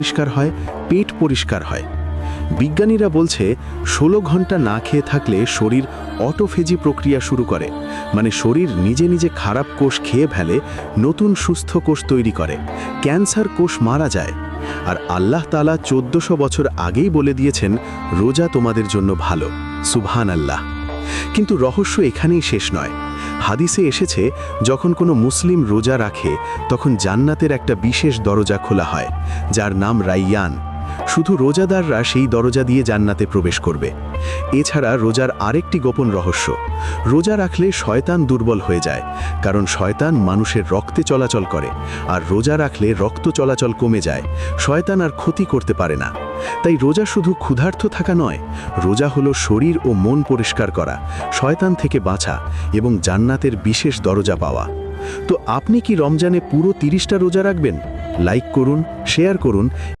পরিষ্কার হয়, পেট পরিষ্কার হয়। বিজ্ঞানীরা বলছে 16 ঘন্টা না খেয়ে থাকলে শরীর অটোফেজি প্রক্রিয়া শুরু করে, মানে শরীর নিজে নিজে খারাপ কোষ খেয়ে ফেলে, নতুন সুস্থ কোষ তৈরি করে, ক্যান্সার কোষ মারা যায়। আর আল্লাহ তাআলা 1400 বছর আগেই বলে দিয়েছেন রোজা তোমাদের জন্য ভালো। সুবহানাল্লাহ। কিন্তু রহস্য এখানেই শেষ নয়। হাদিসে এসেছে যখন কোনো মুসলিম রোজা রাখে তখন জান্নাতের একটা বিশেষ দরজা খোলা হয়, যার নাম রাইয়ান। শুধু রোজাদাররা সেই দরজা দিয়ে জান্নাতে প্রবেশ করবে। এছাড়া রোজার আরেকটি গোপন রহস্য, রোজা রাখলে শয়তান দুর্বল হয়ে যায়, কারণ শয়তান মানুষের রক্তে চলাচল করে, আর রোজা রাখলে রক্ত চলাচল কমে যায়, শয়তান আর ক্ষতি করতে পারে না। তাই রোজা শুধু ক্ষুধার্ত থাকা নয়, রোজা হলো শরীর ও মন পরিষ্কার করা, শয়তান থেকে বাঁচা এবং জান্নাতের বিশেষ দরজা পাওয়া। তো আপনি কি রমজানে পুরো 30টা রোজা রাখবেন? লাইক করুন, শেয়ার করুন।